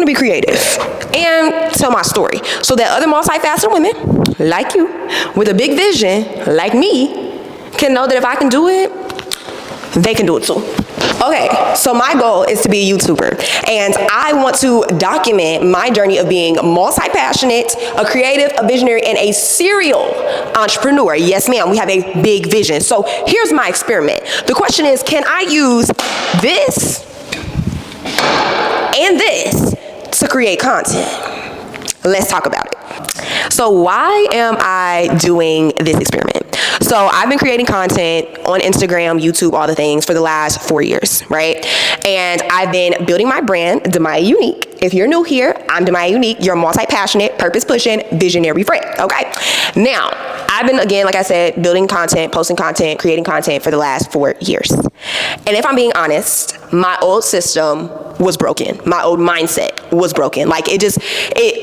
to be creative and tell my story so that other multifaceted women like you with a big vision like me can know that if I can do it, they can do it too. Okay, so my goal is to be a YouTuber, and I want to document my journey of being multi-passionate, a creative, a visionary, and a serial entrepreneur. Yes, ma'am, we have a big vision. So here's my experiment. The question is, can I use this and this to create content? Let's talk about it. So why am I doing this experiment? So I've been creating content on Instagram, YouTube, all the things for the last 4 years, right? And I've been building my brand, Demaya Unique. If you're new here, I'm Demaya Unique, your multi-passionate, purpose-pushing, visionary friend, okay? Now, I've been, again, like I said, building content, posting content, creating content for the last 4 years. And if I'm being honest, my old system was broken. My old mindset was broken. Like it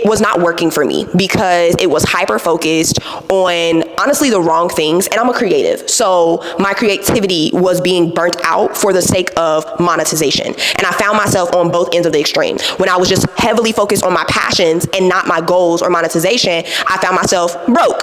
was not working for me because it was hyper-focused on, honestly, the wrong things. And I'm a creative. So my creativity was being burnt out for the sake of monetization. And I found myself on both ends of the extreme. When I was just heavily focused on my passions and not my goals or monetization, I found myself broke.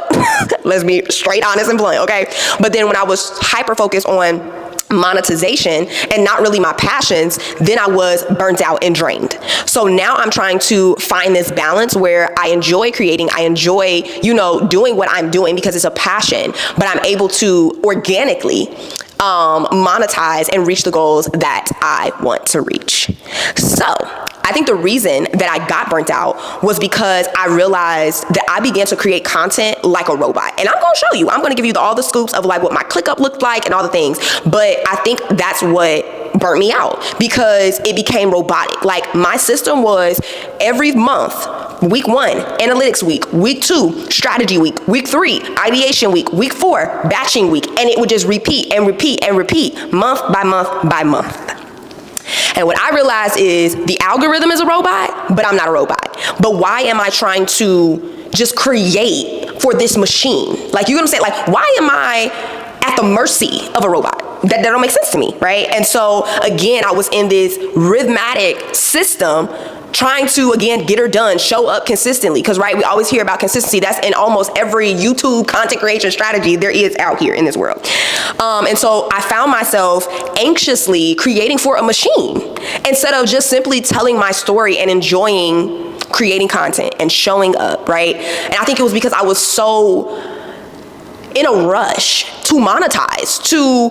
Let's be straight, honest, and blunt, okay? But then when I was hyper-focused on monetization and not really my passions, then I was burnt out and drained. So now I'm trying to find this balance where I enjoy creating, I enjoy, doing what I'm doing because it's a passion, but I'm able to organically monetize and reach the goals that I want to reach. So I think the reason that I got burnt out was because I realized that I began to create content like a robot. And I'm gonna show you, I'm gonna give you all the scoops of like what my ClickUp looked like and all the things. But I think that's what burnt me out because it became robotic. Like my system was every month, week 1, analytics week, week 2, strategy week, week 3, ideation week, week 4, batching week. And it would just repeat and repeat and repeat month by month by month. And what I realized is the algorithm is a robot, but I'm not a robot. But why am I trying to just create for this machine? Like, you know what I'm saying? Like, why am I at the mercy of a robot? That don't make sense to me, right? And so, again, I was in this rhythmic system trying to, again, get her done, show up consistently. Because, right, we always hear about consistency. That's in almost every YouTube content creation strategy there is out here in this world. And so I found myself anxiously creating for a machine instead of just simply telling my story and enjoying creating content and showing up, right? And I think it was because I was so in a rush to monetize, to,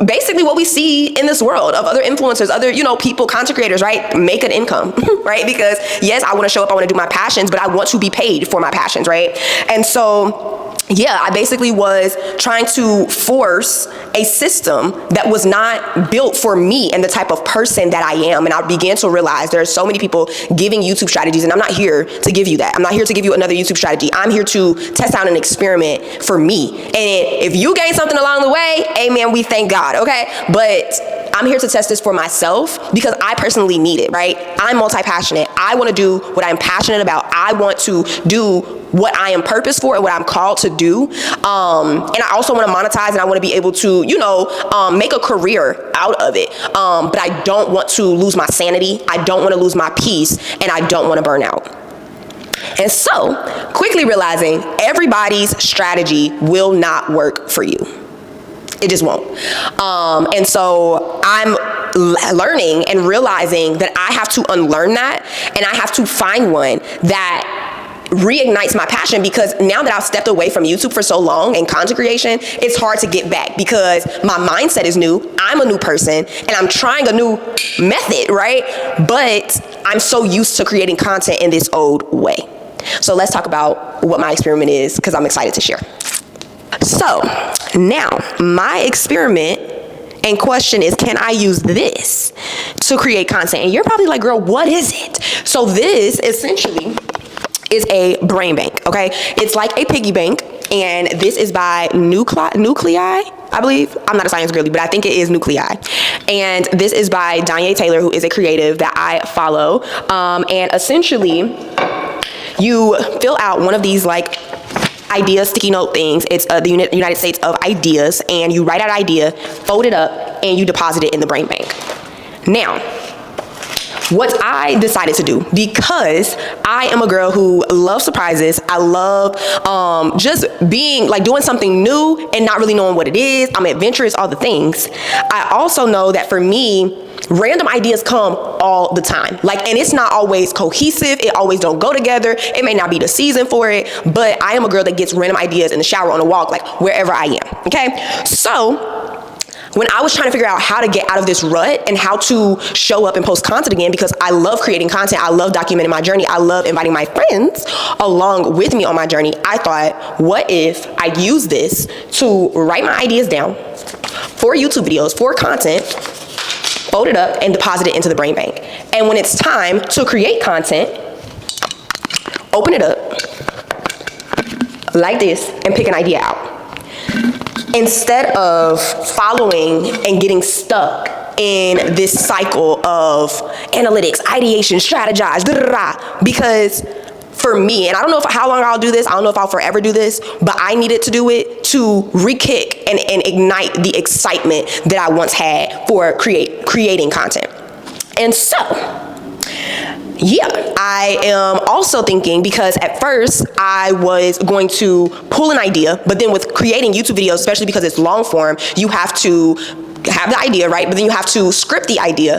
basically what we see in this world of other influencers, other, people, content creators, right? Make an income, right? Because yes, I want to show up, I want to do my passions, but I want to be paid for my passions, right? And so, yeah, I basically was trying to force a system that was not built for me and the type of person that I am. And I began to realize there are so many people giving YouTube strategies, and I'm not here to give you that. I'm not here to give you another YouTube strategy. I'm here to test out an experiment for me. And if you gain something along the way, amen, we thank God, okay? But I'm here to test this for myself because I personally need it, right? I'm multi-passionate. I want to do what I'm passionate about. I want to do what I am purposed for and what I'm called to do. And I also want to monetize, and I want to be able to, make a career out of it. But I don't want to lose my sanity. I don't want to lose my peace, and I don't want to burn out. And so, quickly realizing everybody's strategy will not work for you. It just won't. And so I'm learning and realizing that I have to unlearn that, and I have to find one that reignites my passion, because now that I've stepped away from YouTube for so long and content creation, it's hard to get back because my mindset is new. I'm a new person and I'm trying a new method, right? But I'm so used to creating content in this old way. So let's talk about what my experiment is, because I'm excited to share. So now my experiment and question is, can I use this to create content? And you're probably like, girl, what is it? So this essentially is a brain bank, okay? It's like a piggy bank, and this is by Nuclei, I believe. I'm not a science girly, but I think it is Nuclei. And this is by Danye Taylor, who is a creative that I follow. And essentially, you fill out one of these like idea sticky note things. It's the United States of Ideas, and you write out an idea, fold it up, and you deposit it in the brain bank. Now, what I decided to do, because I am a girl who loves surprises. I love just being like doing something new and not really knowing what it is. I'm adventurous, all the things. I also know that for me, random ideas come all the time. Like, and it's not always cohesive. It always don't go together. It may not be the season for it, but I am a girl that gets random ideas in the shower, on a walk, like wherever I am, okay? So when I was trying to figure out how to get out of this rut and how to show up and post content again, because I love creating content, I love documenting my journey, I love inviting my friends along with me on my journey, I thought, what if I use this to write my ideas down for YouTube videos, for content, fold it up and deposit it into the brain bank. And when it's time to create content, open it up like this and pick an idea out. Instead of following and getting stuck in this cycle of analytics, ideation, strategize, because for me, and I don't know how long I'll do this, I don't know if I'll forever do this, but I needed to do it to re-kick and ignite the excitement that I once had for creating content. And so, yeah, I am also thinking, because at first I was going to pull an idea, but then with creating YouTube videos, especially because it's long form, you have to have the idea, right? But then you have to script the idea,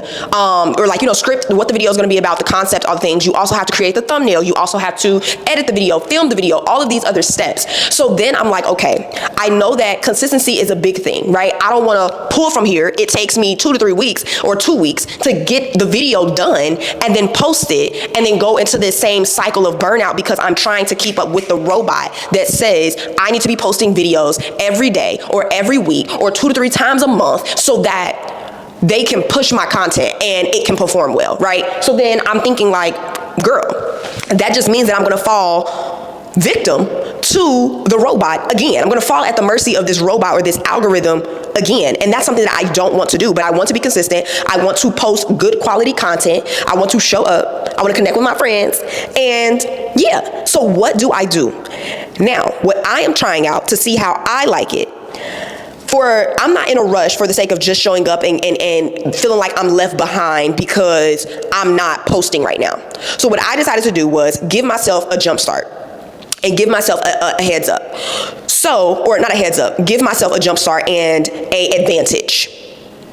or like, script what the video is going to be about, the concept, all the things. You also have to create the thumbnail. You also have to edit the video, film the video, all of these other steps. So then I'm like, okay, I know that consistency is a big thing, right? I don't want to pull from here. It takes me 2 to 3 weeks or 2 weeks to get the video done and then post it and then go into this same cycle of burnout, because I'm trying to keep up with the robot that says I need to be posting videos every day or every week or 2 to 3 times a month, so that they can push my content and it can perform well, right? So then I'm thinking like, girl, that just means that I'm gonna fall victim to the robot again. I'm gonna fall at the mercy of this robot or this algorithm again. And that's something that I don't want to do, but I want to be consistent. I want to post good quality content. I want to show up. I want to connect with my friends. And yeah, so what do I do? Now, what I am trying out to see how I like it, I'm not in a rush for the sake of just showing up and feeling like I'm left behind because I'm not posting right now. So what I decided to do was give myself a jump start and give myself a heads up. Or not a heads up, give myself a jump start and a advantage.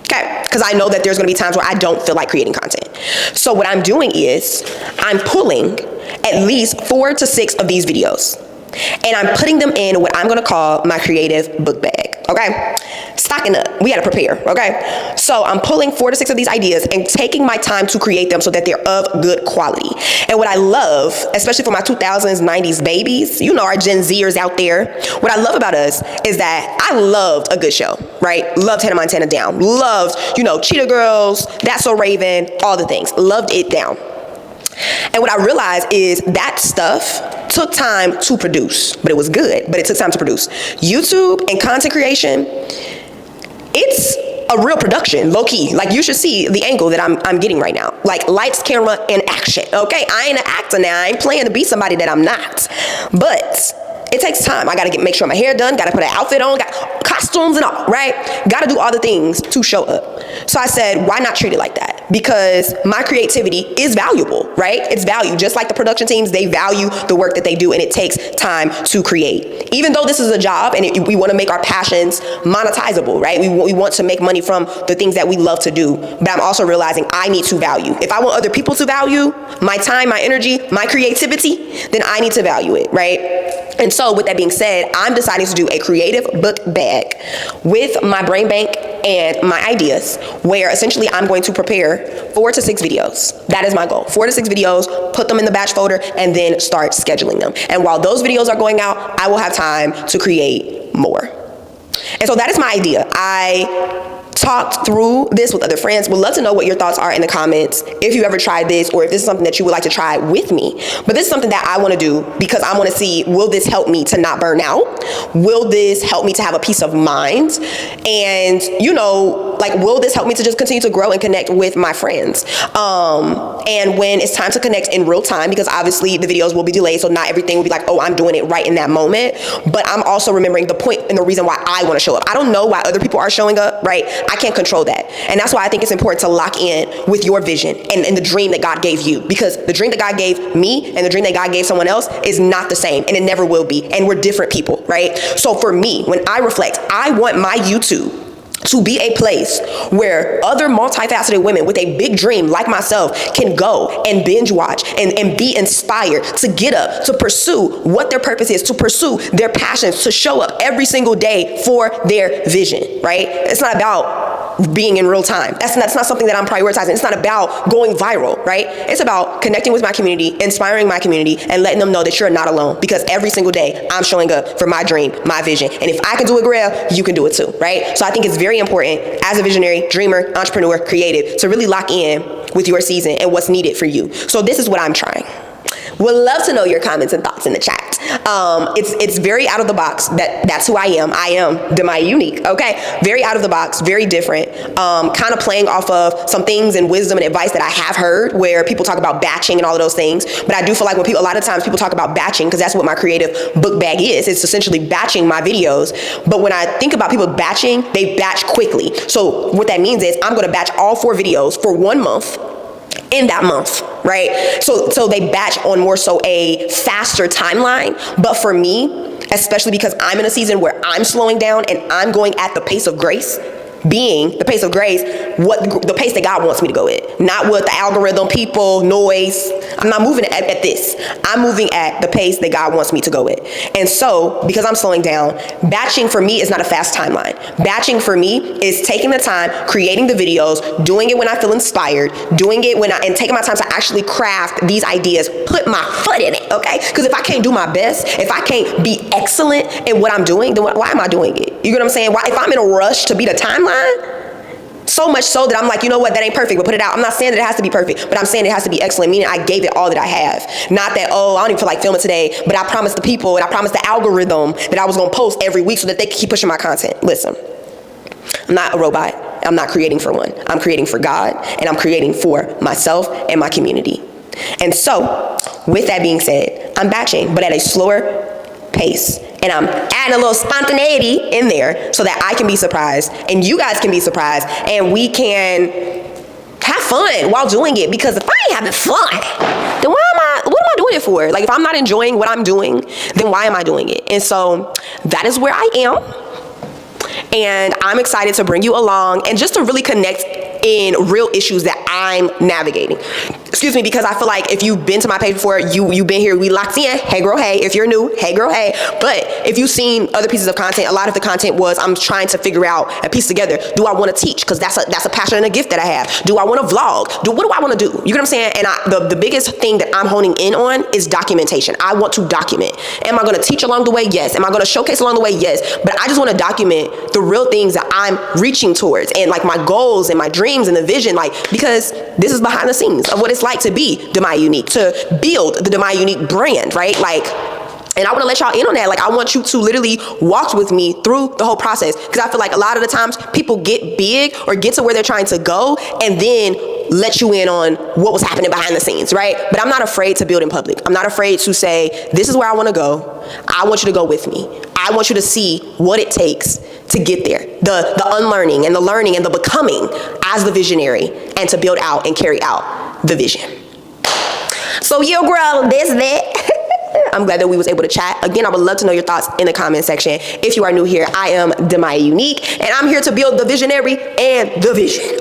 Okay, because I know that there's gonna be times where I don't feel like creating content. So what I'm doing is I'm pulling at least 4 to 6 of these videos, and I'm putting them in what I'm gonna call my creative book bag, okay? Stocking up, we gotta prepare, okay? So I'm pulling 4 to 6 of these ideas and taking my time to create them so that they're of good quality. And what I love, especially for my 2000s, 90s babies, our Gen Zers out there, what I love about us is that I loved a good show, right? Loved Hannah Montana down, loved, Cheetah Girls, That's So Raven, all the things, loved it down. And what I realized is that stuff took time to produce, but it was good, but it took time to produce. YouTube and content creation, it's a real production, low key. Like, you should see the angle that I'm getting right now. Like, lights, camera, and action, okay? I ain't an actor now. I ain't playing to be somebody that I'm not. But it takes time. I gotta make sure my hair done, gotta put an outfit on, got costumes and all, right? Gotta do all the things to show up. So I said, why not treat it like that? Because my creativity is valuable, right? It's valued. Just like the production teams, they value the work that they do, and it takes time to create. Even though this is a job and we want to make our passions monetizable, right? We want to make money from the things that we love to do. But I'm also realizing I need to value. If I want other people to value my time, my energy, my creativity, then I need to value it, right? And so with that being said, I'm deciding to do a creative book bag with my brain bank and my ideas, where essentially I'm going to prepare 4 to 6 videos. That is my goal. 4 to 6 videos, put them in the batch folder, and then start scheduling them. And while those videos are going out, I will have time to create more. And so that is my idea. I talked through this with other friends. Would love to know what your thoughts are in the comments, if you ever tried this, or if this is something that you would like to try with me. But this is something that I want to do because I want to see, will this help me to not burn out? Will this help me to have a peace of mind? And Like, will this help me to just continue to grow and connect with my friends? And when it's time to connect in real time, because obviously the videos will be delayed, so not everything will be like, oh, I'm doing it right in that moment. But I'm also remembering the point and the reason why I want to show up. I don't know why other people are showing up, right? I can't control that. And that's why I think it's important to lock in with your vision and the dream that God gave you, because the dream that God gave me and the dream that God gave someone else is not the same, and it never will be. And we're different people, right? So for me, when I reflect, I want my YouTube to be a place where other multifaceted women with a big dream like myself can go and binge watch and be inspired to get up, to pursue what their purpose is, to pursue their passions, to show up every single day for their vision, right? It's not about being in real time. That's not something that I'm prioritizing. It's not about going viral, right? It's about connecting with my community, inspiring my community, and letting them know that you're not alone, because every single day I'm showing up for my dream, my vision. And if I can do it, girl, you can do it too, right? So I think it's very important as a visionary, dreamer, entrepreneur, creative, to really lock in with your season and what's needed for you. So this is what I'm trying. Would love to know your comments and thoughts in the chat. It's very out of the box. That's who I am. I am Demai Unique. Okay, very out of the box, very different. Kind of playing off of some things and wisdom and advice that I have heard, where people talk about batching and all of those things. But I do feel like when a lot of times people talk about batching, because that's what my creative book bag is. It's essentially batching my videos. But when I think about people batching, they batch quickly. So what that means is I'm going to batch all 4 videos for 1 month. In that month, right? So they batch on more so a faster timeline. But for me, especially because I'm in a season where I'm slowing down and I'm going at the pace of grace, being the pace of grace, the pace that God wants me to go at, not what the algorithm, people, noise. I'm not moving at this. I'm moving at the pace that God wants me to go at. And so, because I'm slowing down, batching for me is not a fast timeline. Batching for me is taking the time, creating the videos, doing it when I feel inspired, doing it and taking my time to actually craft these ideas, put my foot in it, okay? Because if I can't do my best, if I can't be excellent in what I'm doing, then why am I doing it? You get what I'm saying? If I'm in a rush to beat a timeline, so much so that I'm like, you know what, that ain't perfect, but put it out. I'm not saying that it has to be perfect, but I'm saying it has to be excellent, meaning I gave it all that I have. Not that, oh, I don't even feel like filming today, but I promised the people and I promised the algorithm that I was going to post every week so that they could keep pushing my content. Listen, I'm not a robot. I'm not creating for one. I'm creating for God, and I'm creating for myself and my community. And so, with that being said, I'm batching, but at a slower pace. And I'm adding a little spontaneity in there so that I can be surprised and you guys can be surprised and we can have fun while doing it. Because if I ain't having fun, then what am I doing it for? Like, if I'm not enjoying what I'm doing, then why am I doing it? And so that is where I am. And I'm excited to bring you along and just to really connect in real issues that I'm navigating. Excuse me, because I feel like if you've been to my page before, you've been here, we locked in, hey girl, hey. If you're new, hey girl, hey. But if you've seen other pieces of content, a lot of the content was I'm trying to figure out and piece together, do I want to teach? Because that's a passion and a gift that I have. Do I want to vlog? What do I want to do? You get what I'm saying? And the biggest thing that I'm honing in on is documentation. I want to document. Am I going to teach along the way? Yes. Am I going to showcase along the way? Yes. But I just want to document the real things that I'm reaching towards, and like my goals and my dreams and the vision, like, because this is behind the scenes of what it's like to be Demai Unique, to build the Demai Unique brand, right? Like, and I want to let y'all in on that. Like, I want you to literally walk with me through the whole process, because I feel like a lot of the times people get big or get to where they're trying to go and then let you in on what was happening behind the scenes, right? But I'm not afraid to build in public. I'm not afraid to say, this is where I want to go. I want you to go with me. I want you to see what it takes to get there. The unlearning and the learning and the becoming as the visionary, and to build out and carry out the vision. So yo, girl, this, that. I'm glad that we was able to chat. Again, I would love to know your thoughts in the comment section. If you are new here, I am Demai Unique, and I'm here to build the visionary and the vision.